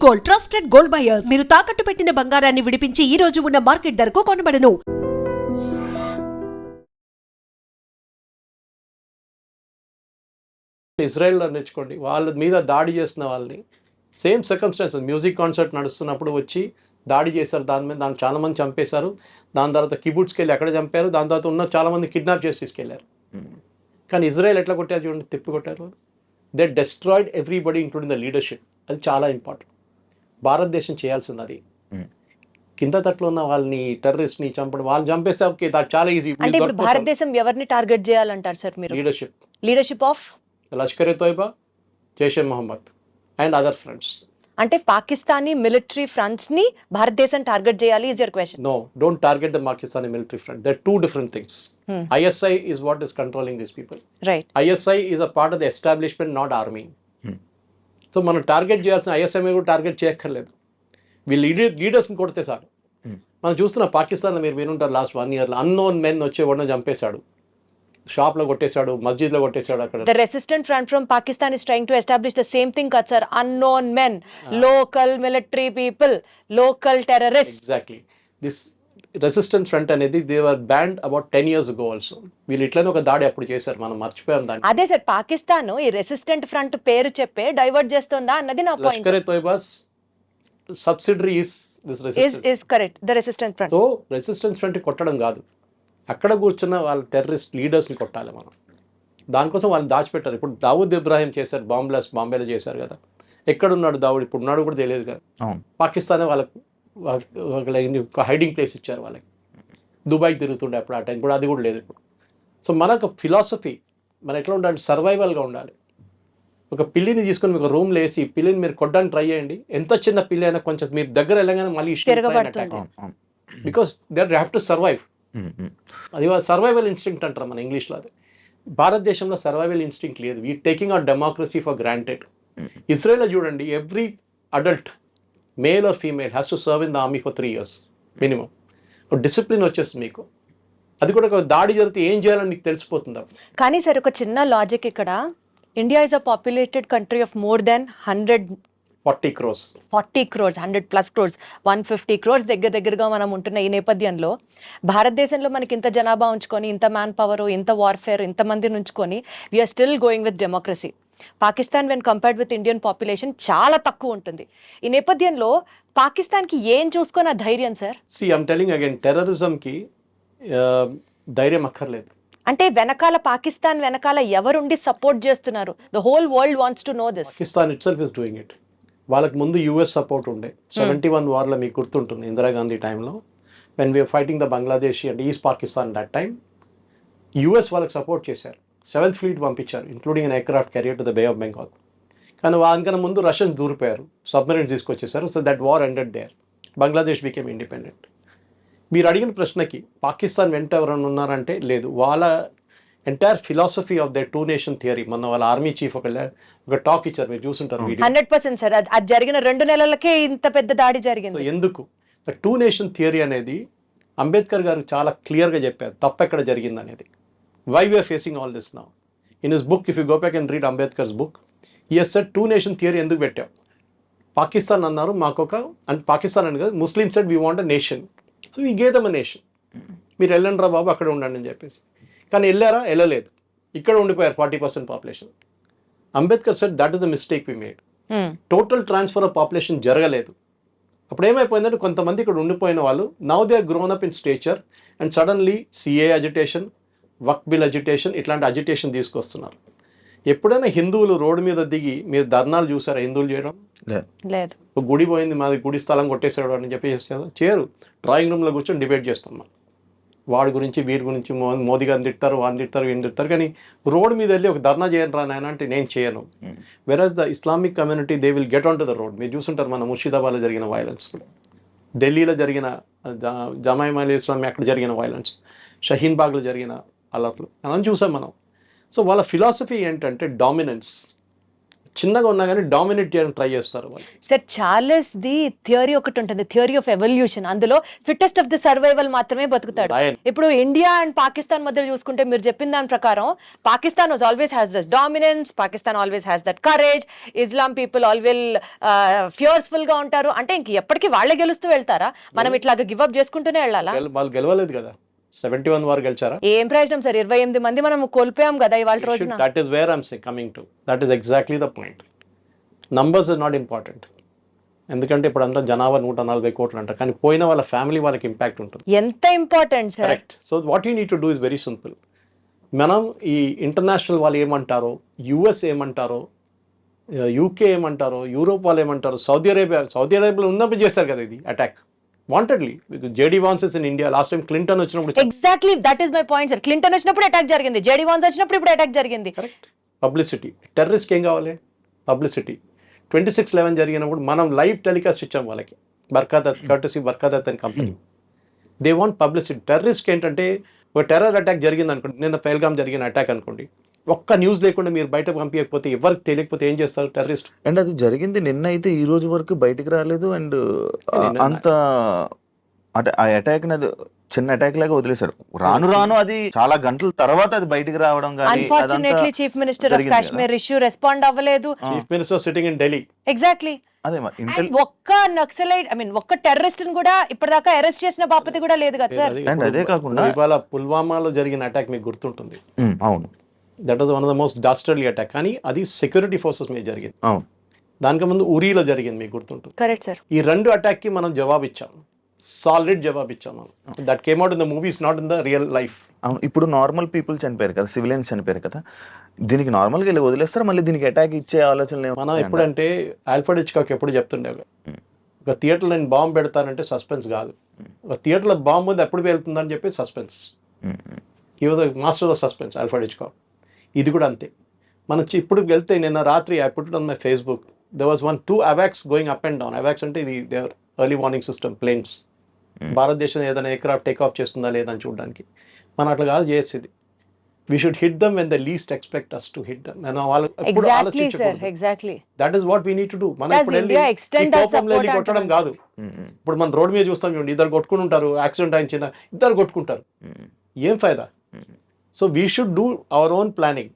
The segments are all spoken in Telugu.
Gold, trusted gold buyers. మీరు తాకట్టు పెట్టిన బంగారాన్ని విడిపించి ఈ రోజు ఉన్న మార్కెట్ ధరకు కొనబడను. ఇజ్రాయెల్లో నేర్చుకోండి, వాళ్ళ మీద దాడి చేసిన వాళ్ళని సేమ్ సర్కమ్స్టాన్సెస్, మ్యూజిక్ కాన్సర్ట్ నడుస్తున్నప్పుడు వచ్చి దాడి చేశారు, దాన్ని చాలామంది చంపేశారు. దాని తర్వాత కిబుట్స్కి వెళ్ళి అక్కడ చంపారు. దాని తర్వాత ఉన్న చాలామంది కిడ్నాప్ చేసి తీసుకెళ్లారు. కానీ ఇజ్రాయెల్ ఎట్లా కొట్టారు చూడండి, తిప్పి కొట్టారు. They destroyed everybody including the leadership. అది చాలా ఇంపార్టెంట్. భారతదేశం చేయాల్సింది అది. కింద తట్లో ఉన్న వాళ్ళని, టెర్రరిస్ట్ని చంపడం, వాళ్ళని చంపేస్తే ఓకే, అది చాలా ఈజీ. అంటే ఇప్పుడు భారతదేశం ఎవరిని టార్గెట్ చేయాలంటారు సార్ మీరు? Leadership of Lashkar e Taiba, Jaish e Mohammed and other friends. అంటే పాకిస్తానీ మిలిటరీ ఫ్రంట్స్ ని భారతదేశం టార్గెట్ చేయాలి is your question? No, don't target the Pakistani military front. They're two different things. ISI is what is controlling these people. Right. ISI is a part of the establishment, not army. So మనం టార్గెట్ చేయాల్సిన ISI మీద కూడా టార్గెట్ చేయక్కర్లేదు. వీళ్ళు లీడర్స్ని కొడితే సార్. మనం చూస్తున్న పాకిస్తాన్లో మీరు వినుంటారు, లాస్ట్ 1 year అన్నోన్ మెన్ వచ్చి ఎవరినో చంపేశాడు, షాప్లో కొట్టేశాడు, మస్జిద్లో కొట్టేశాడు. అక్కడ the resistant front from Pakistan is trying to establish the same thing kad sir, unknown men, local military people, local terrorists. Exactly. This resistance front అనేది they were banned about 10 years ago also. వీళ్ళు ఇట్లనే ఒక దాడి అప్పుడు చేశారు, మనం మర్చిపోయాం దాన్ని. అదే సార్, పాకిస్తాన్ ఈ రెసిస్టెంట్ ఫ్రంట్ పేరు చెప్పే డైవర్ట్ చేస్తుందా అన్నది నా point. Lashkar e Taiba's subsidiary is this resistance. is correct, the resistant front. So resistance front కొట్టడం కాదు, అక్కడ కూర్చున్న వాళ్ళ టెర్రరిస్ట్ లీడర్స్ని కొట్టాలి మనం. దానికోసం వాళ్ళని దాచిపెట్టారు. ఇప్పుడు దావూద్ ఇబ్రాహిం చేశారు, బాంబేలో చేశారు కదా. ఎక్కడున్నాడు దావూద్? ఇప్పుడు ఉన్నాడు కూడా తెలియదు కదా. పాకిస్తానే వాళ్ళకి హైడింగ్ ప్లేస్ ఇచ్చారు వాళ్ళకి. దుబాయ్కి తిరుగుతుండే అప్పుడు, ఆ టైం కూడా అది కూడా లేదు ఇప్పుడు. సో మనకు ఫిలాసఫీ, మనం ఎట్లా ఉండాలి, సర్వైవల్గా ఉండాలి. ఒక పిల్లిని తీసుకొని మీకు రూమ్లో వేసి పిల్లిని మీరు కొట్టడానికి ట్రై చేయండి, ఎంత చిన్న పిల్లి అయినా కొంచెం మీరు దగ్గర వెళ్ళగానే మళ్ళీ because they have to survive. అది సర్వైవల్ ఇన్స్టింక్ట్ అంటారు మన ఇంగ్లీష్లో. అది భారతదేశంలో సర్వైవల్ ఇన్స్టింక్ట్ లేదు. We taking our democracy for granted. ఇజ్రాయెల్లో చూడండి, every adult male or female has to serve in the army for 3 years minimum. Discipline వచ్చేస్తుంది మీకు. అది కూడా ఒక దాడి జరిగితే ఏం చేయాలని మీకు తెలిసిపోతుంది. కానీ సార్ ఒక చిన్న లాజిక్ ఇక్కడ, India is a populated country of more than 140 crores, 100+ crores, 150 crores దగ్గరగా మనం ఉంటున్న ఈ నేపథ్యంలో భారతదేశంలో మనకి ఇంత జనాభా ఉంచుకొని, ఇంత మ్యాన్ పవర్, ఇంత వార్ఫేర్, ఇంతమందిని ఉంచుకొని we are still going with democracy. Pakistan when compared with Indian population చాలా తక్కువ ఉంటుంది. ఈ నేపథ్యంలో పాకిస్తాన్కి ఏం చూసుకొని ఆ ధైర్యం సార్? ఐఎమ్ టెలింగ్ అగైన్, టెర్రరిజంకి ధైర్యం అక్కర్లేదు. అంటే వెనకాల, పాకిస్తాన్ వెనకాల ఎవరుండి సపోర్ట్ చేస్తున్నారు? The whole world wants to know this. Pakistan it self is doing it. వాళ్ళకి ముందు US సపోర్ట్ ఉండే. 71 వార్లో మీకు గుర్తుంటుంది, ఇందిరాగాంధీ టైంలో when we are fighting the Bangladeshi and east Pakistan that time, US వాళ్ళకి సపోర్ట్ చేశారు. 7th Fleet పంపించారు, including an aircraft carrier to the bay of Bengal. కానీ దానికన్నా ముందు రష్యన్స్ దూరిపోయారు, సబ్మెరైన్స్ తీసుకొచ్చేసారు. So that war ended there. Bangladesh became independent. మీరు అడిగిన ప్రశ్నకి పాకిస్తాన్ వెంట ఎవరైనా ఉన్నారంటే లేదు. వాళ్ళ entire philosophy of the 2 nation theory, మొన్న వాళ్ళ ఆర్మీ చీఫ్ ఒక టాక్ ఇచ్చారు, మీరు చూసుంటారు వీడియో. 100% సార్, అది జరిగిన 2 నెలలకే ఇంత పెద్ద దాడి జరిగింది. ఎందుకు? ద 2 nation థియరీ అనేది అంబేద్కర్ గారు చాలా క్లియర్గా చెప్పారు, తప్పెక్కడ జరిగింది అనేది. Why we are facing all this now. In his book, if you go back and read Ambedkar's book, he has said 2 nation theory ఎందుకు పెట్టాం. పాకిస్తాన్ అన్నారు మాకొక, అంటే పాకిస్తాన్ అని కాదు, Muslim said we want a nation, so we gave them a nation. మీరు వెళ్ళండి రా బాబు, అక్కడ ఉండండి అని చెప్పేసి. కానీ వెళ్ళారా? వెళ్ళలేదు. ఇక్కడ ఉండిపోయారు 40% population. Ambedkar said that is the mistake we made. Total transfer of population జరగలేదు. అప్పుడు ఏమైపోయిందంటే కొంతమంది ఇక్కడ ఉండిపోయిన వాళ్ళు now they are grown up in stature and suddenly CA agitation, Waqf bill agitation, ఇట్లాంటి అజిటేషన్ తీసుకొస్తున్నారు. ఎప్పుడైనా హిందువులు రోడ్డు మీద దిగి మీరు ధర్నాలు చూసారా హిందువులు చేయడం? లేదు. గుడి పోయింది, మాది గుడి స్థలం కొట్టేసాడు అని చెప్పేసి చేయరు. డ్రాయింగ్ రూమ్లో కూర్చొని డిబేట్ చేస్తున్నాం, వాడి గురించి వీరి గురించి, మోదీ గారిని తిడతారు, వాడిని తిడతారు, వీడిని తిడతారు. కానీ రోడ్ మీద వెళ్ళి ఒక ధర్నా చేయను రా నాయన అంటే నేను చేయను. వెరాజ్ the Islamic community they will get on to the road. మీరు చూసుంటారు మన ముర్షిదాబాద్లో జరిగిన వైలెన్స్, ఢిల్లీలో జరిగిన జమాయిమా ఇస్లామీ అక్కడ జరిగిన వైలెన్స్, షహీన్ బాగ్లో జరిగిన అలర్ట్లు అలా చూసాం మనం. సో వాళ్ళ ఫిలాసఫీ ఏంటంటే డామినెన్స్. చిన్నగా ఉన్నా కానీ డామినేట్ చేయడానికి ట్రై చేస్తారు వాళ్ళు. సార్ చార్లెస్ ది థియరీ ఒకటి ఉంటుంది, థియరీ ఆఫ్ ఎవల్యూషన్. అందులో ఫిట్టెస్ట్ ఆఫ్ ది సర్వైవల్ మాత్రమే బతుకుతాడు. Lion. ఇప్పుడు ఇండియా అండ్ పాకిస్తాన్ మధ్య చూసుకుంటే మీరు చెప్పిన దాని ప్రకారం Pakistan always has that dominance, Pakistan always has that courage, Islam people always fierceful గా ఉంటారు. అంటే ఇంక ఎప్పటికీ వాళ్ళే గెలుస్తూ వెళ్తారా? మనం ఇట్లాగా గివ్ అప్ చేసుకుంటూనే వెళ్ళాలా? వాళ్ళు గెలవలేదు కదా, 71 వారు గెలిచారా? ఏం ప్రయోజనం సార్? 28 మంది మనం కోల్పోయాం కదా ఇవాళ రోజున. That is where I'm coming to. That is exactly the point. Numbers is not important. ఎందుకంటే ఇప్పుడు అంతా జనాభా 140 కోట్లు అంటారు, కానీ పోయిన వాళ్ళ ఫ్యామిలీ వాళ్ళకి ఇంపాక్ట్ ఉంటుంది. ఎంత important sir. Correct. So what you need to do is very simple. మనం ఈ ఇంటర్నేషనల్ వాళ్ళు ఏమంటారో, యుఎస్ ఏమంటారో, యూకే ఏమంటారో, యూరోప్ వాళ్ళు ఏమంటారో, సౌదీ అరేబియాలో ఉన్నప్పుడు చేస్తారు కదా ఇది attack wantedly. JD Vance is in India. Last time Clinton వచ్చినప్పుడు exactly that is my point sir. Clinton వచ్చినప్పుడు అటాక్ జరిగింది, జేడీ వాన్స్ వచ్చినప్పుడు ఇప్పుడు అటాక్ జరిగింది. కరెక్ట్. పబ్లిసిటీ. టెర్రరిస్ట్కి ఏం కావాలి? పబ్లిసిటీ. 26/11 జరిగినప్పుడు మనం లైవ్ టెలికాస్ట్ ఇచ్చాం వాళ్ళకి, Barkha Dutt and company. They want publicity. టెర్రరిస్ట్కి ఏంటంటే ఒక టెర్రర్ అటాక్ జరిగింది అనుకోండి, నిన్న పెహల్గాం జరిగిన అటాక్ అనుకోండి, ఒక్క న్యూస్ లేకుండా మీరు బయట పంపించకపోతే, ఎవరికి తెలియకపోతే ఏం చేస్తారు టెర్రరిస్ట్? అండ్ అది జరిగింది నిన్న అయితే ఈ రోజు వరకు బయటికి రాలేదు. అండ్ అంత ఆ అటాక్ చిన్న అటాక్ లాగా వదిలేశారు. రాను అది చాలా గంటల తర్వాత అది బయటికి రావడం కానీ, unfortunately chief minister of Kashmir issue respond అవ్వలేదు. Chief minister sitting in Delhi. Exactly. అదే మరి ఒక్క నక్సలైట్ ఒక్క టెర్రరిస్ట్ కూడా ఇప్పటిదాకా అరెస్ట్ చేసిన బాపతి కూడా లేదు కదా సార్. అండ్ అదే కాకుండా ఇవాళ పుల్వామాలో జరిగిన అటాక్ మీకు గుర్తుంటుంది. అవును, that was one of the most dastardly attack. కానీ అది సెక్యూరిటీ ఫోర్సెస్ మీద జరిగింది. అవును, దానికి ముందు ఉరీలో జరిగింది, మీకు గుర్తుంటుంది. Correct sir. ఈ 2 అటాక్కి మనం జవాబు ఇచ్చాం, సాలిడ్ జవాబు ఇచ్చాం మనం. That came out in the movies, not in the real life. అవును. ఇప్పుడు నార్మల్ పీపుల్ చనిపోయారు కదా, సివిలియన్స్ చనిపోయారు కదా, దీనికి నార్మల్గా వెళ్ళి వదిలేస్తారు, మళ్ళీ దీనికి అటాక్ ఇచ్చే ఆలోచన మనం ఎప్పుడంటే ఆల్ఫ్రెడ్ హిచ్కాక్ ఎప్పుడు చెప్తుండే, ఒక థియేటర్లో నేను బాంబు పెడతానంటే సస్పెన్స్ కాదు, ఒక థియేటర్లో బాంబు ఉంది ఎప్పుడు వెళ్తుందని చెప్పి సస్పెన్స్. ఈ was master of suspense Alfred Hitchcock. ఇది కూడా అంతే. మనం ఇప్పుడు వెళ్తే నిన్న రాత్రి I put it on my Facebook, there was 2 AWACS going up and down. AWACS అంటే ఇది their early warning system planes. భారతదేశం ఏదైనా ఎయిర్క్రాఫ్ట్ టేక్ ఆఫ్ చేస్తుందా లేదని చూడడానికి. మనం అట్లా కాదు చేసేది. We should hit them when they least expect us to hit them. మనం వాళ్ళు ఎప్పుడు ఆలోచించకూడదు. Exactly. That is what we need to do. మనం Does ఇప్పుడు India extend that కోపంలో వెళ్ళి support కొట్టడం అంటున్నారు? కాదు. ఇప్పుడు మనం రోడ్ మీద చూస్తాం చూడండి, ఇద్దరు కొట్టుకుని ఉంటారు, యాక్సిడెంట్ అయించిందా, ఇద్దరు కొట్టుకుంటారు, ఏం ఫైదా? So we should do our own planning,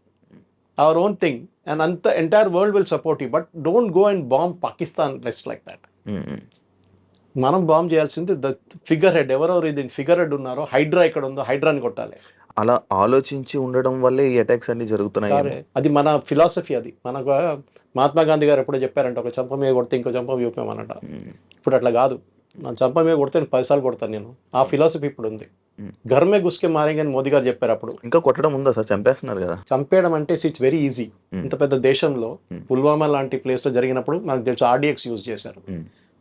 our own thing, and the entire world will support you, but don't go and bomb Pakistan just like that. మనం బాంబ్ చేయాల్సింది ద ఫిగర్ హెడ్. ఎవరెవరు ఇది ఫిగర్ హెడ్ ఉన్నారో, హైడ్రా ఇక్కడ ఉందో హైడ్రాని కొట్టాలి. అలా ఆలోచించి ఉండడం వల్లే ఈ అటాక్స్ అన్ని జరుగుతున్నాయి. అది మన ఫిలాసఫీ. అది మనకు మహాత్మా గాంధీ గారు ఎప్పుడో చెప్పారంట, ఒక చంప మీద కొడితే ఇంకో చంప చూపామన్నట. ఇప్పుడు అట్లా కాదు, నా చంప మీద కొడితే 10 సార్లు కొడతాను నేను. ఆ ఫిలాసఫీ ఇప్పుడు ఉంది. ఘర్మే గుస్కే మారేంగే అని మోదీ గారు చెప్పారు. అప్పుడు ఇంకా కొట్టడం ఉందా సార్? చంపేస్తున్నారు కదా. చంపేయడం అంటే ఇట్స్ వెరీ ఈజీ. ఇంత పెద్ద దేశంలో పుల్వామా లాంటి ప్లేస్లో జరిగినప్పుడు మనకు తెలుసు RDX యూజ్ చేశారు.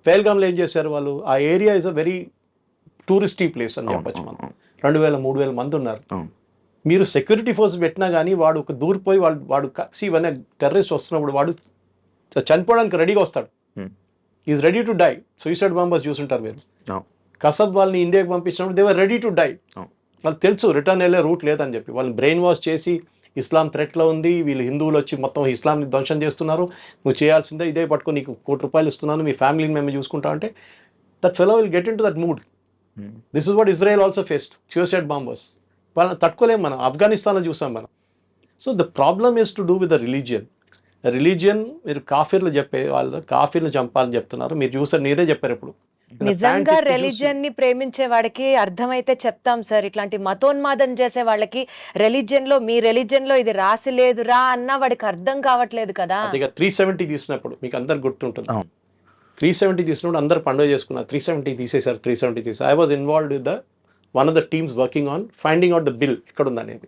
పెహల్గాంలో ఏం చేశారు వాళ్ళు? ఆ area is a very touristy place అని చెప్పచ్చు. మనం 2000-3000 మంది ఉన్నారు. మీరు సెక్యూరిటీ ఫోర్స్ పెట్టినా కానీ వాడు ఒక దూరిపోయి వాడు ఇవన్నీ టెర్రరిస్ట్ వస్తున్నప్పుడు వాడు చనిపోవడానికి రెడీగా వస్తాడు. Is ready to die. Suicide bombers చూసుంటారు మీరు. కసబ్ వాళ్ళని ఇండియాకి పంపించినప్పుడు they were ready to die. వాళ్ళు తెలుసు రిటర్న్ వెళ్ళే రూట్ లేదని చెప్పి వాళ్ళని బ్రెయిన్ వాష్ చేసి, ఇస్లాం థ్రెట్లో ఉంది, వీళ్ళు హిందువులు వచ్చి మొత్తం ఇస్లాంని ధ్వంసం చేస్తున్నారు, నువ్వు చేయాల్సిందే ఇదే పట్టుకో, నీకు ₹1 ఇస్తున్నాను, మీ ఫ్యామిలీని మేము చూసుకుంటా అంటే that fellow will get in to that mood. This is what Israel also faced, suicide bombers. వాళ్ళని తట్టుకోలేము మనం. ఆఫ్ఘనిస్తాన్లో చూసాం మనం. So the problem is to do with the religion. మీరు కాఫీర్లు చెప్పే వాళ్ళు కాఫీర్లు చంపాలని చెప్తున్నారు. మీరు చూసారు, మీరే చెప్పారు ఇప్పుడు. నిజంగా రిలీజియన్ ని ప్రేమించే వాడికి అర్థమైతే చెప్తాం సార్. ఇట్లాంటి మతోన్మాదం చేసే వాళ్ళకి మీ రిలీజియన్ లో ఇది రాసి లేదురా అన్న వాడికి అర్థం కావట్లేదు కదా. 370 తీసినప్పుడు మీకు అందరు గుర్తుంటుంది. 370 తీసినప్పుడు అందరు పండుగ చేసుకున్నారు. 370 తీసేశారు. 370 తీసారు. I was involved with one of the teams working on finding out the bill ఎక్కడ ఉందనేది.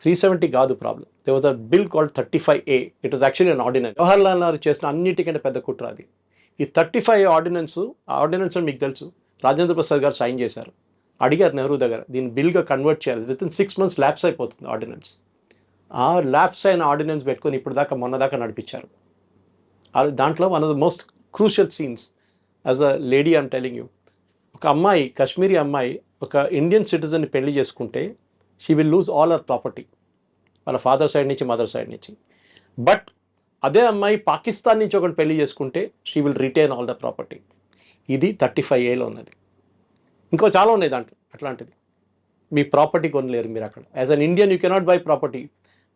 370 కాదు problem. They was a bill called 35A. It was actually an ordinance. Jawaharlal Nehru చేసిన అన్నిటికంటే పెద్ద కుట్ర అది. ఈ 35 ఆర్డినెన్స్ మీకు తెలుసు, రాజేంద్ర ప్రసాద్ గారు సైన్ చేశారు. అడిగారు నెహ్రూ దగ్గర, దీన్ని బిల్గా కన్వర్ట్ చేయాలి, వితిన్ 6 months ల్యాప్స్ అయిపోతుంది ఆర్డినెన్స్. ఆ ల్యాప్స్ అయిన ఆర్డినెన్స్ పెట్టుకొని ఇప్పుడు దాకా మొన్నదాకా నడిపించారు. దాంట్లో one of the most crucial scenes as a lady I'm telling you, ఒక అమ్మాయి, కాశ్మీరీ అమ్మాయి ఒక ఇండియన్ సిటిజన్ని పెళ్లి చేసుకుంటే she will lose all our property, వాళ్ళ ఫాదర్ సైడ్ నుంచి, మదర్ సైడ్ నుంచి. బట్ అదే అమ్మాయి పాకిస్తాన్ నుంచి ఒకటి పెళ్లి చేసుకుంటే she will retain all the property. ఇది 35A ఉన్నది. ఇంకో చాలా ఉన్నాయి దాంట్లో అట్లాంటిది. మీ ప్రాపర్టీ కొనలేరు మీరు అక్కడ. As an Indian you cannot by property.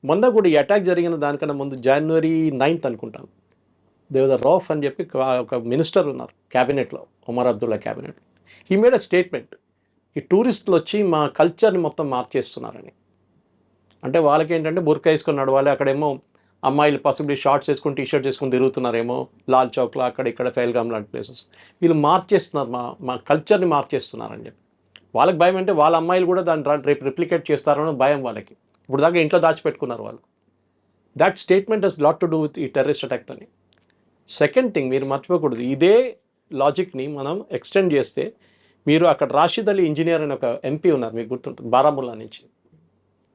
మొన్న కూడా ఈ అటాక్ జరిగిన దానికన్నా ముందు January 9th అనుకుంటాను, దేవద రౌఫ్ అని చెప్పి ఒక మినిస్టర్ ఉన్నారు క్యాబినెట్లో, Omar Abdullah cabinet. He made a statement, ఈ టూరిస్టులు వచ్చి మా కల్చర్ని మొత్తం మార్చేస్తున్నారని. అంటే వాళ్ళకి ఏంటంటే బుర్కా వేసుకొని నడవాలి, అక్కడేమో అమ్మాయిలు పాసిబిలీ షార్ట్స్ వేసుకొని టీషర్ట్స్ వేసుకొని తిరుగుతున్నారేమో లాల్ చౌక్లో అక్కడ ఇక్కడ ఫెయిల్గామ్ లాంటి ప్లేసెస్. వీళ్ళు మార్చేస్తున్నారు, మా కల్చర్ని మార్చేస్తున్నారని చెప్పి. వాళ్ళకి భయం అంటే వాళ్ళ అమ్మాయిలు కూడా దాన్ని రేపు రిప్లికేట్ చేస్తారని భయం వాళ్ళకి. ఇప్పుడు దాకా ఇంట్లో దాచిపెట్టుకున్నారు వాళ్ళు. That statement has lot to do with ఈ టెర్రరిస్ట్ అటాక్ అని. సెకండ్ థింగ్ మీరు మర్చిపోకూడదు, ఇదే లాజిక్ని మనం ఎక్స్టెండ్ చేస్తే మీరు అక్కడ రాషిద్ అలీ ఇంజనీర్ అని ఒక ఎంపీ ఉన్నారు, మీకు గుర్తుంటుంది, బారాముల్లా నుంచి.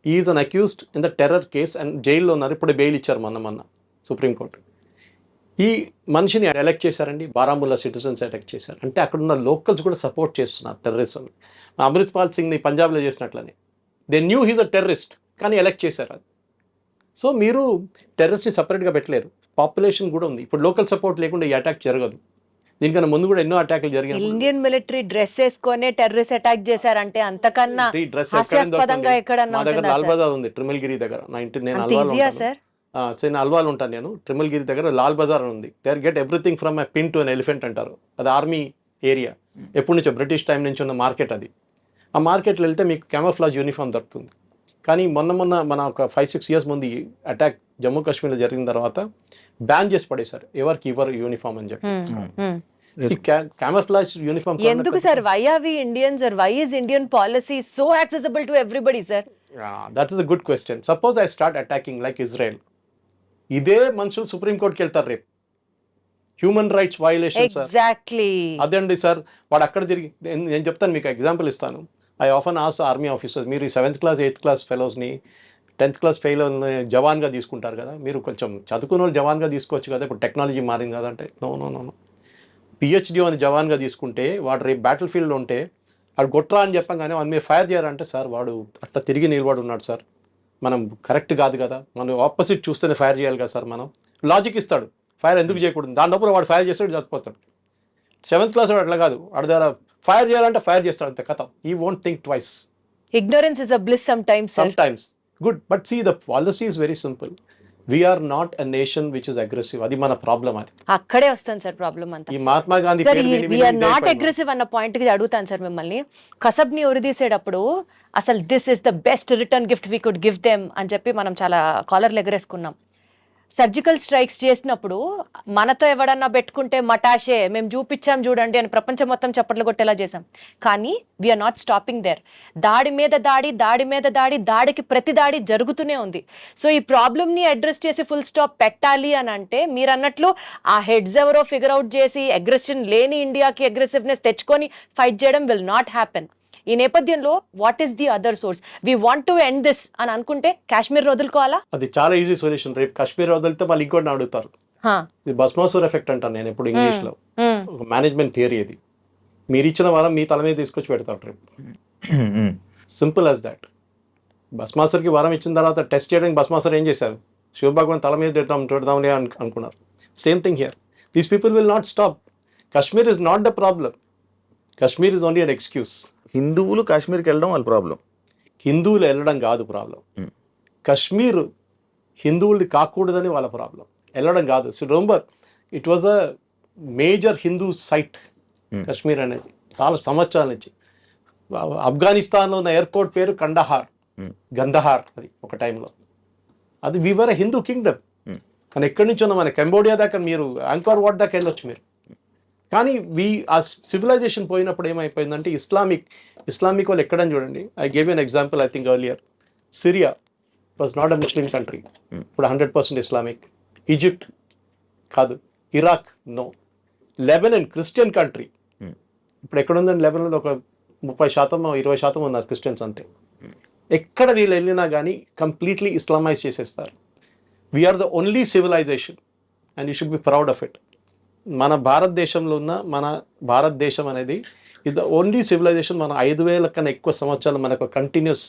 Is an accused in the terror case and జైల్లో ఉన్నారు. ఇప్పుడు బెయిల్ ఇచ్చారు మొన్న సుప్రీంకోర్టు. ఈ మనిషిని ఎలెక్ట్ చేశారండి, బారాముల్లా సిటిజన్స్ ఎలెక్ట్ చేశారు. అంటే అక్కడ ఉన్న లోకల్స్ కూడా సపోర్ట్ చేస్తున్నారు టెర్రరిజం. అమృత్పాల్ సింగ్ని పంజాబ్లో చేసినట్లనే they knew he's a terrorist, కానీ ఎలెక్ట్ చేశారు అది. సో మీరు టెర్రరిస్ట్ని సపరేట్గా పెట్టలేరు, పాపులేషన్ కూడా ఉంది. ఇప్పుడు లోకల్ సపోర్ట్ లేకుండా ఈ అటాక్ జరగదు. దీనికన్నా ముందు కూడా ఎన్నో అటాక్లు జరిగాయి. ఇండియన్ మిలిటరీ డ్రెస్ వేసుకొని టెర్రరిస్ట్ అటాక్ చేశారంటే అంతకన్నా హాస్యాస్పదంగా ఎక్కడన్నా మా దగ్గర లాల్ బజార్ ఉంది ట్రిమల్గిరి దగ్గర. నేను అల్వాల్ ఉంటాను, నేను ట్రిమల్గిరి దగ్గర లాల్ బజార్ ఉంది. There get everything from a pin to an elephant అంటారు. అది ఆర్మీ ఏరియా, ఎప్పటి నుంచో బ్రిటిష్ టైం నుంచి ఉన్న మార్కెట్ అది. ఆ మార్కెట్లో వెళ్తే మీకు క్యామోఫ్లాజ్ యూనిఫామ్ దొరుకుతుంది. కానీ మొన్న మన ఒక 5-6 years ముందు ఈ అటాక్ జమ్మూ కాశ్మీర్లో జరిగిన తర్వాత బ్యాన్ చేసి పడేశారు, ఎవరికి ఇవ్వరు యూనిఫామ్ అని చెప్పి. క్యామోఫ్లాజ్ యూనిఫామ్ ఎందుకు sir? Why are we Indians are why is Indian policy so accessible to everybody sir? That is a good question. Suppose I start attacking like Israel, ఇదే మనుషులు సుప్రీంకోర్టుకి వెళ్తారు రేపు. Human rights violation sir. Exactly అదండి సార్. వాడు అక్కడ తిరిగి, నేను చెప్తాను మీకు ఎగ్జాంపుల్ ఇస్తాను. I often as army officers, మీరు ఈ 7th class 8th class ఫెలోస్ని 10th class ఫెయిల్ జవాన్గా తీసుకుంటారు కదా, మీరు కొంచెం చదువుకున్న వాళ్ళు జవాన్గా తీసుకోవచ్చు కదా, ఇప్పుడు టెక్నాలజీ మారింది కదా అంటే. నో PhD అని జవాన్గా తీసుకుంటే వాడు రేపు బ్యాటిల్ ఫీల్డ్లో ఉంటే వాడు కొట్రా అని చెప్పగానే వాడు మీరు ఫైర్ చేయాలంటే సార్ వాడు అట్లా తిరిగి నిలబడి ఉన్నాడు సార్, మనం కరెక్ట్ కాదు కదా, మనం ఆపోజిట్ చూస్తేనే ఫైర్ చేయాలి కదా సార్. మనం లాజిక్ ఇస్తాడు, ఫైర్ ఎందుకు చేయకూడదు, దాని లోపల వాడు ఫైర్ చేస్తాడు చచ్చిపోతాడు. 7th class వాడు అట్లా కాదు, వాడు దగ్గర ఫైర్ చేయాలంటే ఫైర్ చేస్తాడు అంతే, కథ. ఈ won't think twice. Ignorance is a bliss sometimes, sir. Sometimes. Good. But see, the policy is very simple. We are not a nation which is aggressive. అది మన ప్రాబ్లం. అది అక్కడే వస్తాను సార్ ప్రాబ్లం అంతా. ఈ Mahatma Gandhi sir we are not aggressive అన్న పాయింట్ కి అడుగుతాను సార్ మిమ్మల్ని. కసబ్ని ఉరిదీసేటప్పుడు అసలు this is the best return gift we could give them అని చెప్పి మనం చాలా కాలర్లు ఎగరేసుకున్నాం. సర్జికల్ స్ట్రైక్స్ చేసినప్పుడు మనతో ఎవడన్నా పెట్టుకుంటే మటాషే మేము చూపించాం చూడండి అని ప్రపంచం మొత్తం చప్పట్లు కొట్టేలా చేసాం. కానీ వీఆర్ నాట్ స్టాపింగ్ దేర్. దాడి మీద దాడి, దాడి మీద దాడి, దాడికి ప్రతి దాడి జరుగుతూనే ఉంది. సో ఈ ప్రాబ్లమ్ని అడ్రస్ చేసి ఫుల్ స్టాప్ పెట్టాలి అని అంటే మీరు అన్నట్లు ఆ హెడ్స్ ఎవరో ఫిగర్ అవుట్ చేసి అగ్రెషన్ లేని ఇండియాకి అగ్రెసివ్నెస్ తెచ్చుకొని ఫైట్ చేయడం విల్ నాట్ హ్యాపెన్. ఈ నేపథ్యంలో what is the other source? We want to end this అని అనుకుంటే కాశ్మీర్ వదులుకోవాలా? అది చాలా ఈజీ సొల్యూషన్. రేపు కాశ్మీర్ వదిలితే వాళ్ళు ఇంకోటి అడుగుతారు. ఇది భస్మాసుర్ ఎఫెక్ట్ అంటాను నేను ఎప్పుడు ఇంగ్లీష్లో, ఒక మేనేజ్మెంట్ థియరీ. అది మీరు ఇచ్చిన వారం మీ తల మీద తీసుకొచ్చి పెడతారు రేపు. Simple as that. భస్మాసుర్కి వారం ఇచ్చిన తర్వాత టెస్ట్ చేయడానికి భస్మాసుర్ ఏం చేశారు? శివభగవాన్ తల మీద పెడదామని అనుకున్నారు. Same thing here. These people will not stop. Kashmir is not the problem. Kashmir is only an excuse. హిందువులు కాశ్మీర్కి వెళ్ళడం వాళ్ళ ప్రాబ్లం. హిందువులు వెళ్ళడం కాదు ప్రాబ్లం. కాశ్మీర్ హిందువులది కాకూడదని వాళ్ళ ప్రాబ్లం, వెళ్ళడం కాదు. So remember, it was a major Hindu site Kashmir అనేది చాలా సంవత్సరాల నుంచి. ఆఫ్ఘనిస్తాన్లో ఉన్న ఎయిర్పోర్ట్ పేరు గందహార్ అది ఒక టైంలో. అది వీవర్ ఎ హిందూ కింగ్డమ్. కానీ ఎక్కడి నుంచి ఉన్న మన కంబోడియా దాకా మీరు యాంకార్ వాట్ దాకా వెళ్ళొచ్చు మీరు. కానీ ఆ సివిలైజేషన్ పోయినప్పుడు ఏమైపోయిందంటే ఇస్లామిక్ వాళ్ళు ఎక్కడని చూడండి. I gave an example I think earlier. Syria was not a Muslim country, ఇప్పుడు 100% ఇస్లామిక్. ఈజిప్ట్ కాదు, Iraq no. Lebanon Christian country, ఇప్పుడు ఎక్కడుందండి లెబనన్లో? ఒక 30% 20% ఉన్నారు క్రిస్టియన్స్ అంతే. ఎక్కడ వీళ్ళు వెళ్ళినా కానీ కంప్లీట్లీ ఇస్లామైజ్ చేసేస్తారు. We are the only civilization and you should be proud of it. మన భారతదేశంలో ఉన్న భారతదేశం అనేది ఇది ద ఓన్లీ సివిలైజేషన్. మన 5,000 కన్నా ఎక్కువ సంవత్సరాలు మనకు కంటిన్యూస్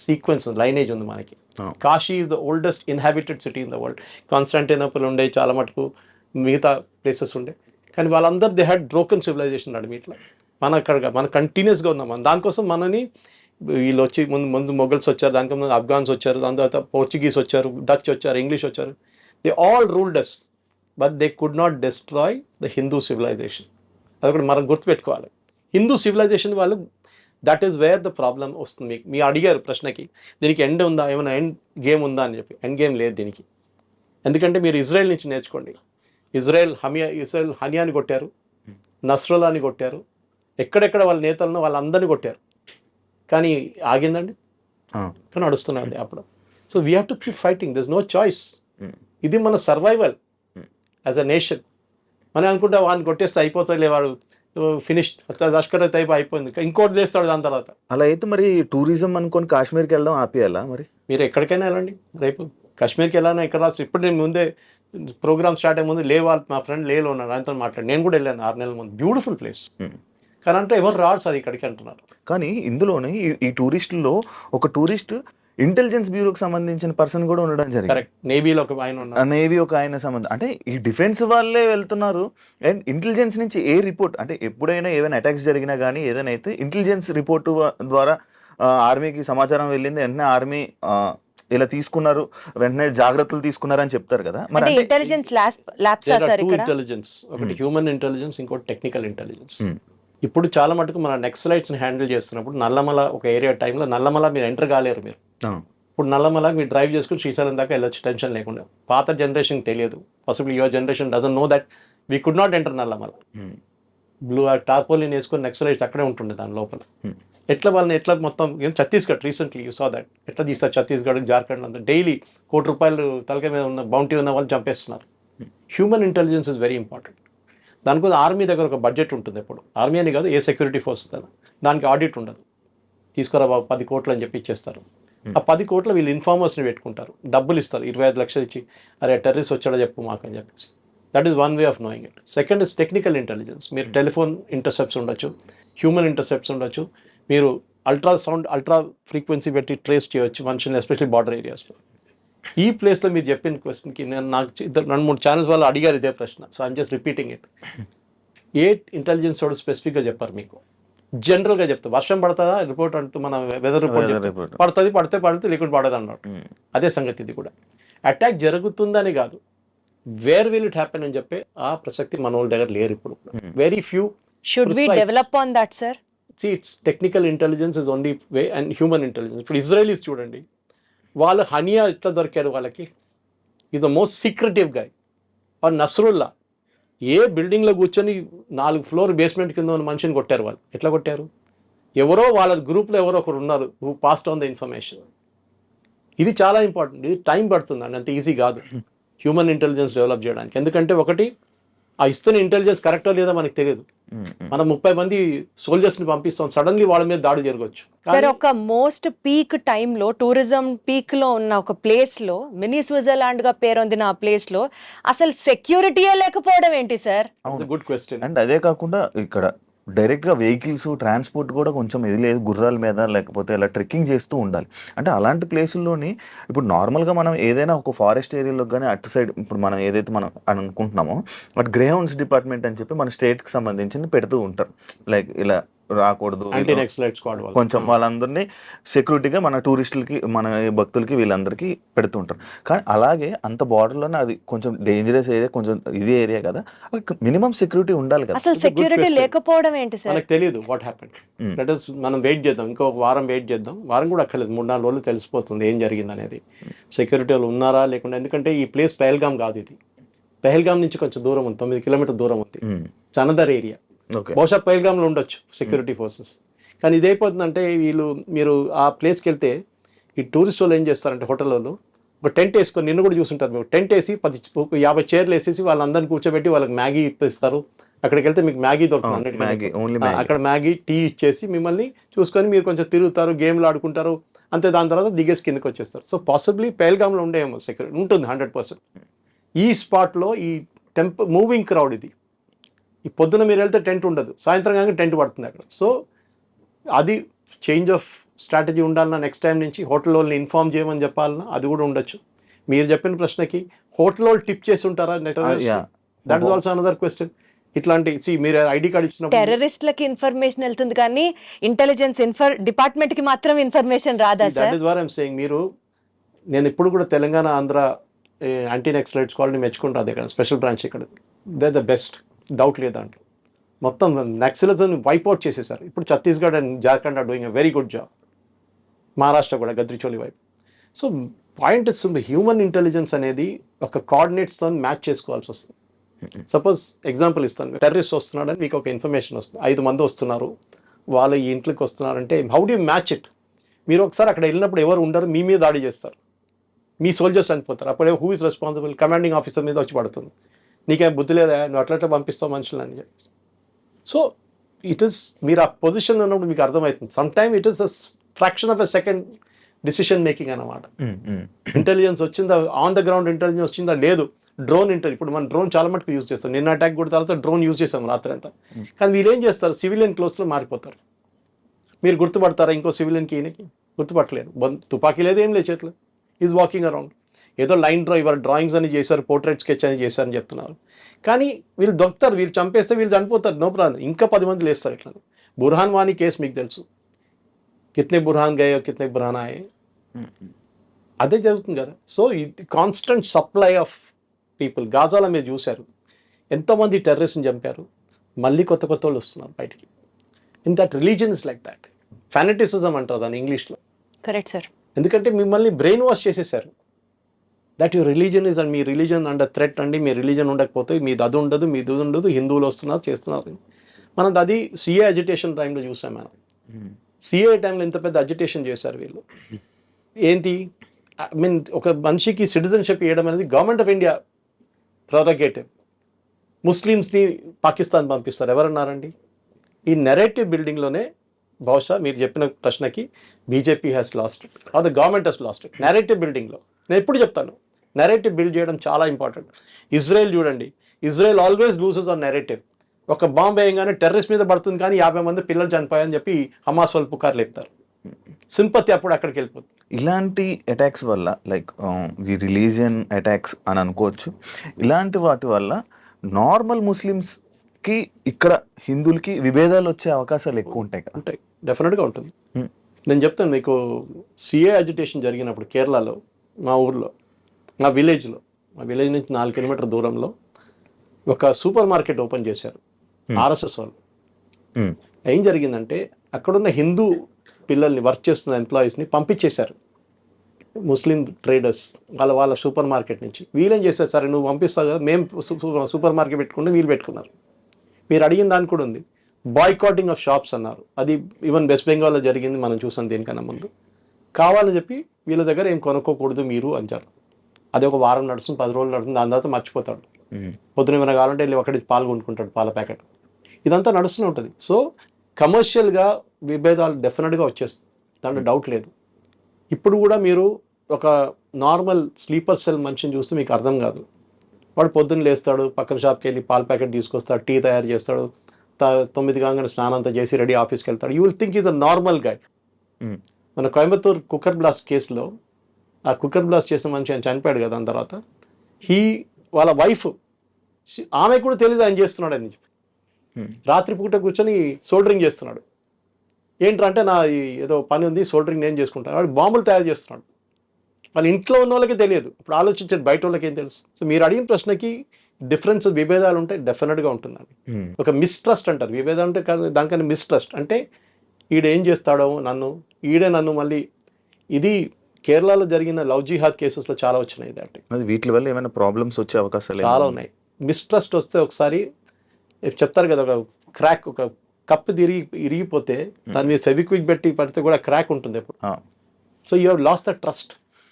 సీక్వెన్స్ లైనేజ్ ఉంది మనకి. Kashi is the oldest inhabited city in the world. Constantinople ఉండే, చాలా మటుకు మిగతా ప్లేసెస్ ఉండే, కానీ వాళ్ళందరూ దే హ్యాడ్ బ్రోకెన్ సివిలైజేషన్ నడిమి. ఇట్లా మన కంటిన్యూస్గా ఉన్నాం. మనం దానికోసం మనని వీళ్ళు వచ్చి ముందు మొఘల్స్ వచ్చారు, దానికి ముందు అఫ్ఘాన్స్ వచ్చారు, దాని తర్వాత పోర్చుగీస్ వచ్చారు, డచ్ వచ్చారు, ఇంగ్లీష్ వచ్చారు. They all ruled us, but they could not destroy the Hindu civilization. అదొకటి మనం గుర్తుపెట్టుకోవాలి. హిందూ సివిలైజేషన్ వాళ్ళు, that is where the problem వస్తుంది. మీ అడిగారు ప్రశ్నకి, దీనికి ఎండ్ ఉందా, ఏమైనా ఎండ్ గేమ్ ఉందా అని చెప్పి. ఎండ్ గేమ్ లేదు దీనికి. ఎందుకంటే మీరు ఇజ్రాయెల్ నుంచి నేర్చుకోండి. ఇజ్రాయెల్ హనియాని కొట్టారు, నస్రుల్లాని కొట్టారు, ఎక్కడెక్కడ వాళ్ళ నేతలను వాళ్ళందరినీ కొట్టారు, కానీ ఆగిందండి, కానీ నడుస్తున్నది అప్పుడు. So we have to keep fighting, this no choice. ఇది మన సర్వైవల్ యాజ్ అ నేషన్. మనం అనుకుంటే వాడిని కొట్టేస్తే అయిపోతుంది, వాడు ఫినిష్, లష్కర్ అయిపోయింది, ఇంకోటి చేస్తాడు దాని తర్వాత. అలా అయితే మరి టూరిజం అనుకొని కాశ్మీర్కి వెళ్ళడం ఆపేయాలా? మరి మీరు ఎక్కడికైనా వెళ్ళండి, రేపు కాశ్మీర్కి వెళ్ళాను, ఎక్కడ రాసి. ఇప్పుడు నేను ముందే ప్రోగ్రామ్ స్టార్ట్ అయ్యే ముందు వాళ్ళు మా ఫ్రెండ్ లేలో ఉన్నారు, ఆయనతో మాట్లాడి. నేను కూడా వెళ్ళాను 6 నెలల ముందు. బ్యూటిఫుల్ ప్లేస్, కానీ అంటే ఎవరు రాడు సార్ ఇక్కడికి అంటున్నారు. కానీ ఇందులోనే ఈ టూరిస్టుల్లో ఒక టూరిస్ట్ ఇంటెలిజెన్స్ బ్యూరోకి సంబంధించిన పర్సన్ కూడా ఉండడం జరిగింది. కరెక్ట్, నేవీలో ఒక ఆయన ఉన్నారు. నేవీ ఒక ఆయన సంబంధం, అంటే ఈ డిఫెన్స్ వాళ్ళే వెళ్తున్నారు. అండ్ ఇంటెలిజెన్స్ నుంచి ఏ రిపోర్ట్, అంటే ఎప్పుడైనా ఏదైనా అటాక్స్ జరిగినా కానీ ఏదైనా అయితే ఇంటెలిజెన్స్ రిపోర్టు ద్వారా ఆర్మీకి సమాచారం వెళ్ళింది, వెంటనే ఆర్మీ ఇలా తీసుకున్నారు, వెంటనే జాగ్రత్తలు తీసుకున్నారు అని చెప్తారు కదా. మరి ఇంటెలిజెన్స్ ల్యాబ్స్ సార్ ఇక్కడ ఇంటెలిజెన్స్, ఒకటి హ్యూమన్ ఇంటెలిజెన్స్, ఇంకోటి టెక్నికల్ ఇంటెలిజెన్స్. ఇప్పుడు చాలా మటుకు మన నెక్సలైట్స్ని హ్యాండిల్ చేస్తున్నప్పుడు నల్లమల ఒక ఏరియా టైంలో, నల్లమల మీరు ఎంటర్ కాలేరు మీరు. ఇప్పుడు నల్లమల మీరు డ్రైవ్ చేసుకుని శ్రీశైలం దాకా వెళ్ళొచ్చు టెన్షన్ లేకుండా. పాత జనరేషన్ తెలియదు, possible your generation doesn't know that we could not enter Nallamala. Blue tarpaulin వేసుకొని నెక్సలైట్స్ అక్కడే ఉంటుండే దాని లోపల. ఎట్లా మొత్తం Chhattisgarh recently you saw that, ఎట్లా తీస్తారు ఛత్తీస్గఢ్, జార్ఖండ్ అంతా డైలీ ₹1 తలకాయ మీద ఉన్న బౌంటీ ఉన్న వాళ్ళు చంపేస్తున్నారు. Human intelligence is very important. దానికోసం ఆర్మీ దగ్గర ఒక బడ్జెట్ ఉంటుంది. ఎప్పుడు ఆర్మీ అని కాదు, ఏ సెక్యూరిటీ ఫోర్స్ దానికి ఆడిట్ ఉండదు. తీసుకురా బాబు 10 కోట్లు అని చెప్పి ఇచ్చేస్తారు. ఆ 10 కోట్లు వీళ్ళు ఇన్ఫార్మర్స్ని పెట్టుకుంటారు, డబ్బులు ఇస్తారు, 25 లక్షలు ఇచ్చి, అరే టెర్రరిస్ట్ వచ్చాడో చెప్పు మాకు అని చెప్పేసి. That is one way of knowing it. Second is technical intelligence. మీరు టెలిఫోన్ ఇంటర్సెప్ట్స్ ఉండొచ్చు, హ్యూమన్ ఇంటర్సెప్ట్స్ ఉండొచ్చు, మీరు అల్ట్రా ఫ్రీక్వెన్సీ పెట్టి ట్రేస్ చేయొచ్చు మనుషుల్ని, ఎస్పెషల్లీ బార్డర్ ఏరియాస్లో. ఈ ప్లేస్లో మీరు చెప్పిన క్వశ్చన్కి నాకు 2-3 ఛానల్స్ వాళ్ళు అడిగారు ఇదే ప్రశ్న. So I'm just repeating it. A intelligence వాడు స్పెసిఫిక్గా చెప్పారు మీకు, జనరల్గా చెప్తారు. వర్షం పడుతుందా రిపోర్ట్ అంటూ మన వెదర్ రిపోర్ట్ పడుతుంది, పడితే లేకుండా పడదు అన్నట్టు. అదే సంగతి ఇది కూడా. అటాక్ జరుగుతుందని కాదు, వేర్ విల్ ఇట్ హ్యాపెన్ అని చెప్పే ఆ ప్రసక్తి మన వాళ్ళ దగ్గర లేరు ఇప్పుడు. Very few. Should we develop on that sir? It's technical intelligence is only way, and human intelligence. ఇప్పుడు ఇజ్రాయలీస్ చూడండి, వాళ్ళు హనియా ఎట్లా దొరికారు వాళ్ళకి, is the most secretive guy. Or Nasrallah ఏ బిల్డింగ్లో కూర్చొని 4 ఫ్లోర్ బేస్మెంట్ కింద ఉన్న మనిషిని కొట్టారు. వాళ్ళు ఎట్లా కొట్టారు? ఎవరో వాళ్ళ గ్రూప్లో ఎవరో ఒకరు ఉన్నారు who passed on the information. ఇది చాలా ఇంపార్టెంట్. ఇది టైం పడుతుంది అండి, అంత ఈజీ కాదు హ్యూమన్ ఇంటెలిజెన్స్ డెవలప్ చేయడానికి. ఎందుకంటే ఒకటి, ఆ ఇస్తున్న ఇంటెలిజెన్స్ కరెక్టో లేదో మనకు తెలియదు. మనం 30 మంది సోల్జర్స్ని పంపిస్తాం, సడన్లీ వాళ్ళ మీద దాడి జరగవచ్చు. సార్ ఒక మోస్ట్ పీక్ టైంలో, టూరిజం పీక్ లో ఉన్న ఒక ప్లేస్ లో, మినీ స్విట్జర్లాండ్ గా పేరొందిన ఆ ప్లేస్ లో అసలు సెక్యూరిటీయే లేకపోవడం ఏంటి సార్? Good question. అండ్ అదే కాకుండా ఇక్కడ డైరెక్ట్ గా వెహికల్స్ ట్రాన్స్పోర్ట్ కూడా కొంచెం ఇది లేదు, గుర్రాల మీద లేకపోతే ఇలా ట్రెక్కింగ్ చేస్తూ ఉండాలి. అంటే అలాంటి ప్లేసుల్లోని ఇప్పుడు నార్మల్గా మనం ఏదైనా ఒక ఫారెస్ట్ ఏరియాలో కానీ అటు సైడ్ ఇప్పుడు మనం ఏదైతే మనం అనుకుంటున్నామో, బట్ గ్రే హౌండ్స్ డిపార్ట్మెంట్ అని చెప్పి మన స్టేట్కి సంబంధించి పెడుతూ ఉంటారు. లైక్ ఇలా రాకూడదు, కొంచెం వాళ్ళందరినీ సెక్యూరిటీగా మన టూరిస్టులకి, మన భక్తులకి, వీళ్ళందరికీ పెడుతూ ఉంటారు. కానీ అలాగే అంత బార్డర్లోనే అది కొంచెం డేంజరస్ ఏరియా, కొంచెం ఇది ఏరియా కదా, మినిమం సెక్యూరిటీ ఉండాలి కదా. అసలు సెక్యూరిటీ లేకపోవడం ఏంటి సార్? మనకు తెలియదు వాట్ హ్యాపెండ్. దట్ ఈస్ మనం వెయిట్ చేద్దాం, ఇంకో వారం వెయిట్ చేద్దాం. వారం కూడా అక్కర్లేదు, 3-4 రోజులు తెలిసిపోతుంది ఏం జరిగింది అనేది. సెక్యూరిటీ వాళ్ళు ఉన్నారా లేకుండా. ఎందుకంటే ఈ ప్లేస్ పెహల్గాం కాదు, ఇది పెహల్గాం నుంచి కొంచెం దూరం ఉంది, 9 కిలోమీటర్ దూరం ఉంది, చనదర్ ఏరియా. బహుశా పెహల్గాంలో ఉండొచ్చు సెక్యూరిటీ ఫోర్సెస్. కానీ ఇదైపోతుందంటే మీరు ఆ ప్లేస్కి వెళ్తే ఈ టూరిస్ట్ వాళ్ళు ఏం చేస్తారంటే, హోటల్ వాళ్ళు ఒక టెంట్ వేసుకొని, నిన్ను కూడా చూసుంటారు, మీరు టెంట్ వేసి 50 చైర్లు వేసేసి వాళ్ళందరినీ కూర్చోబెట్టి వాళ్ళకి మ్యాగీ ఇప్పిస్తారు. అక్కడికి వెళ్తే మీకు మ్యాగీ దొరుకుతుంది, అక్కడ మ్యాగీ టీ ఇచ్చేసి మిమ్మల్ని చూసుకొని మీరు కొంచెం తిరుగుతారు, గేమ్లు ఆడుకుంటారు, అంతే. దాని తర్వాత దిగేసి కిందకి వచ్చేస్తారు. సో పాసిబ్లీ పెహల్గాంలో ఉండేమో సెక్యూరిటీ ఉంటుంది 100%. ఈ స్పాట్లో ఈ మూవింగ్ క్రౌడ్ ఇది. ఈ పొద్దున మీరు వెళ్తే టెంట్ ఉండదు, సాయంత్రం కానీ టెంట్ పడుతుంది అక్కడ. సో అది చేంజ్ ఆఫ్ స్ట్రాటజీ ఉండాలన్నా నెక్స్ట్ టైం నుంచి హోటల్ వాళ్ళని ఇన్ఫార్మ్ చేయమని చెప్పాలన్నా అది కూడా ఉండొచ్చు. మీరు చెప్పిన ప్రశ్నకి హోటల్ వాళ్ళు టిప్ చేసి ఉంటారా that is also another question. ఇట్లాంటి మీరు ఐడి కార్డ్ ఇచ్చినప్పుడు టెర్రరిస్ట్లకి ఇన్ఫర్మేషన్ వెళ్తుంది కానీ ఇంటెలిజెన్స్ డిపార్ట్మెంట్ కి మాత్రం ఇన్ఫర్మేషన్ రాదా that sir? Is what I'm saying. నేను ఇప్పుడు కూడా తెలంగాణ ఆంధ్ర యాంటీ నక్సలైట్స్ కాలనీ మెచ్చుకుంటాను. ఇక్కడ స్పెషల్ బ్రాంచ్ ఇక్కడ దే ద బెస్ట్, డౌట్ లేదు దాంట్లో. మొత్తం నక్సలిజం వైప్అవుట్ చేసేసారు. ఇప్పుడు Chhattisgarh and Jharkhand are doing a very good job. Maharashtra కూడా గద్రిచోలి వైపు. So point is human intelligence అనేది ఒక కోఆర్డినేట్స్తో మ్యాచ్ చేసుకోవాల్సి వస్తుంది. సపోజ్ ఎగ్జాంపుల్ ఇస్తాను, టెర్రరిస్ట్ వస్తున్నాడని మీకు ఒక ఇన్ఫర్మేషన్ వస్తుంది, 5 మంది వస్తున్నారు, వాళ్ళు ఈ ఇంట్లోకి వస్తున్నారంటే how do you match it? మీరు ఒకసారి అక్కడ వెళ్ళినప్పుడు ఎవరు ఉండరు, మీ మీద దాడి చేస్తారు, మీ సోల్జర్స్ చనిపోతారు. అప్పుడే who is responsible? Commanding officer మీద వచ్చి పడుతుంది. నీకేం బుద్ధి లేదా, నువ్వు అట్లా పంపిస్తావు మనుషులని చెప్పి. సో ఇట్ ఈస్, మీరు ఆ పొజిషన్లో ఉన్నప్పుడు మీకు అర్థమవుతుంది. Some time it is a fraction of a second decision making అన్నమాట. ఇంటెలిజెన్స్ వచ్చిందా, ఆన్ ద గ్రౌండ్ ఇంటెలిజెన్స్ వచ్చిందా లేదు. డ్రోన్ ఇప్పుడు మన డ్రోన్ చాలా మటుకు యూజ్ చేస్తాం. నిన్న అటాక్ కూడా తర్వాత డ్రోన్ యూజ్ చేస్తాం రాత్రి అంతా. కానీ వీళ్ళు ఏం చేస్తారు, సివిలియన్ క్లోత్స్లో మారిపోతారు. మీరు గుర్తుపడతారా ఇంకో సివిలియన్కి? ఈయనకి గుర్తుపట్టలేరు. తుపాకీ లేదు, ఏం లేదు చేతులు, ఈజ్ వాకింగ్ అరౌండ్. ఏదో లైన్ ఇవాళ డ్రాయింగ్స్ అని చేశారు, పోర్ట్రేట్ స్కెచ్ అని చేశారని చెప్తున్నారు. కానీ వీళ్ళు దొరుకుతారు, వీళ్ళు చంపేస్తే వీళ్ళు చనిపోతారు, నో ప్రాబ్లం. ఇంకా 10 మంది లేస్తారు ఇట్లా. బుర్హాన్ వానీ కేసు మీకు తెలుసు, కిత్నే బుర్హాన్ గయో కిత్నే బుర్హాన్ ఆయే, అదే జరుగుతుంది కదా. సో ఇది కాన్స్టెంట్ సప్లై ఆఫ్ పీపుల్. గాజాలో మీరు చూశారు ఎంతోమంది టెర్రరిస్ట్ని చంపారు, మళ్ళీ కొత్త వాళ్ళు వస్తున్నారు బయటికి. In that religion is like that. Fanaticism అంటారు దాన్ని ఇంగ్లీష్లో. Correct sir. ఎందుకంటే మిమ్మల్ని బ్రెయిన్ వాష్ చేసేసారు. That your religion is and me religion under threat అండి. మీ రిలీజన్ ఉండకపోతే మీది అది ఉండదు, మీది ఉండదు, హిందువులు వస్తున్నారు చేస్తున్నారు. మనం అది సిఏ అజిటేషన్ టైంలో చూసాం మనం. సిఏ టైంలో ఎంత పెద్ద అజిటేషన్ చేశారు వీళ్ళు. ఏంటి, ఐ మీన్ ఒక మనిషికి సిటిజన్షిప్ ఇవ్వడం అనేది గవర్నమెంట్ ఆఫ్ ఇండియా ప్రోరగేటివ్. ముస్లిమ్స్ని పాకిస్తాన్ పంపిస్తారు, ఎవరన్నారండి? ఈ నెరేటివ్ బిల్డింగ్లోనే బహుశా మీరు చెప్పిన ప్రశ్నకి BJP has lost it or the government has lost it. Narrative బిల్డింగ్లో నేను ఎప్పుడు చెప్తాను, నెరేటివ్ బిల్డ్ చేయడం చాలా ఇంపార్టెంట్. ఇజ్రాయెల్ చూడండి, Israel always loses on narrative. ఒక బాంబ్ వేయగానే టెర్రరిస్ట్ మీద పడుతుంది కానీ 50 మంది పిల్లలు చనిపోయాయని చెప్పి హమాస్ వాళ్ళు పుకారు లేపుతారు. సింపతి అప్పుడు అక్కడికి వెళ్ళిపోతుంది. ఇలాంటి అటాక్స్ వల్ల లైక్ ది రిలీజియన్ అటాక్స్ అని అనుకోవచ్చు. ఇలాంటి వాటి వల్ల నార్మల్ ముస్లిమ్స్కి ఇక్కడ హిందువులకి విభేదాలు వచ్చే అవకాశాలు ఎక్కువ ఉంటాయి కదా? ఉంటాయి, డెఫినెట్గా ఉంటుంది. నేను చెప్తాను మీకు, సిఏ అజిటేషన్ జరిగినప్పుడు కేరళలో మా ఊర్లో, మా విలేజ్ నుంచి 4 కిలోమీటర్ దూరంలో ఒక సూపర్ మార్కెట్ ఓపెన్ చేశారు ఆర్ఎస్ఎస్ వాళ్ళు. ఏం జరిగిందంటే అక్కడున్న హిందూ పిల్లల్ని, వర్క్ చేస్తున్న ఎంప్లాయీస్ని పంపించేశారు ముస్లిం ట్రేడర్స్ వాళ్ళ సూపర్ మార్కెట్ నుంచి. వీళ్ళేం చేశారు, సరే నువ్వు పంపిస్తావు కదా, మేము సూపర్ మార్కెట్ పెట్టుకుంటే వీళ్ళు పెట్టుకున్నారు. మీరు అడిగిన దానికి కూడా ఉంది, బాయ్కాటింగ్ ఆఫ్ షాప్స్ అన్నారు. అది ఈవెన్ వెస్ట్ బెంగాల్లో జరిగింది, మనం చూసాం దీనికన్నా ముందు. కావాలని చెప్పి వీళ్ళ దగ్గర ఏం కొనుక్కోకూడదు మీరు అంటారు. అది ఒక వారం నడుస్తుంది, 10 రోజులు నడుస్తుంది, దాని తర్వాత మర్చిపోతాడు. పొద్దున ఏమైనా కావాలంటే వెళ్ళి ఒకటి పాలు కొనుక్కుంటాడు, పాల ప్యాకెట్. ఇదంతా నడుస్తూనే ఉంటుంది. సో కమర్షియల్గా విభేదాలు డెఫినెట్గా వచ్చేస్తుంది, దాంట్లో డౌట్ లేదు. ఇప్పుడు కూడా మీరు ఒక నార్మల్ స్లీపర్ సెల్ మనిషిని చూస్తే మీకు అర్థం కాదు. వాడు పొద్దున్న లేస్తాడు, పక్కన షాప్కి వెళ్ళి పాల ప్యాకెట్ తీసుకొస్తాడు, టీ తయారు చేస్తాడు, 9 కాగానే స్నానం అంతా చేసి రెడీ ఆఫీస్కి వెళ్తాడు. You will think is a normal guy. మన కోయంబత్తూర్ కుక్కర్ బ్లాస్ట్ కేసులో ఆ కుక్కర్ బ్లాస్ట్ చేసిన మనిషి ఆయన చనిపోయాడు కదా, దాని తర్వాత వాళ్ళ వైఫ్, ఆమె కూడా తెలియదు ఆయన చేస్తున్నాడు అని చెప్పి. రాత్రిపూట కూర్చొని సోల్డరింగ్ చేస్తున్నాడు. ఏంటంటే నా ఏదో పని ఉంది, సోల్డరింగ్ నేను చేసుకుంటాను. వాడు బాంబులు తయారు చేస్తున్నాడు. వాళ్ళ ఇంట్లో ఉన్న వాళ్ళకి తెలియదు. ఇప్పుడు ఆలోచించండి, బయట వాళ్ళకి ఏం తెలుసు? సో మీరు అడిగిన ప్రశ్నకి డిఫరెన్స్, విభేదాలు ఉంటాయి, డెఫినెట్గా ఉంటుందండి. ఒక మిస్ట్రస్ట్ అంటారు, విభేదం అంటే దానికన్నా మిస్ట్రస్ట్ అంటే ఈడేం చేస్తాడో ఈడే నన్ను మళ్ళీ. ఇది కేరళలో జరిగిన లవ్ జిహాద్ కేసెస్లో చాలా వచ్చినాయి. దాంట్లో వీటి వల్ల ఏమైనా ప్రాబ్లమ్స్ వచ్చే అవకాశాలు చాలా ఉన్నాయి. మిస్ట్రస్ట్ వస్తే ఒకసారి చెప్తారు కదా, ఒక క్రాక్, ఒక కప్పు ఇరిగిపోతే దాని మీద ఫెవిక్విక్ పెట్టి పడితే కూడా క్రాక్ ఉంటుంది ఎప్పుడు. So you have lost the trust.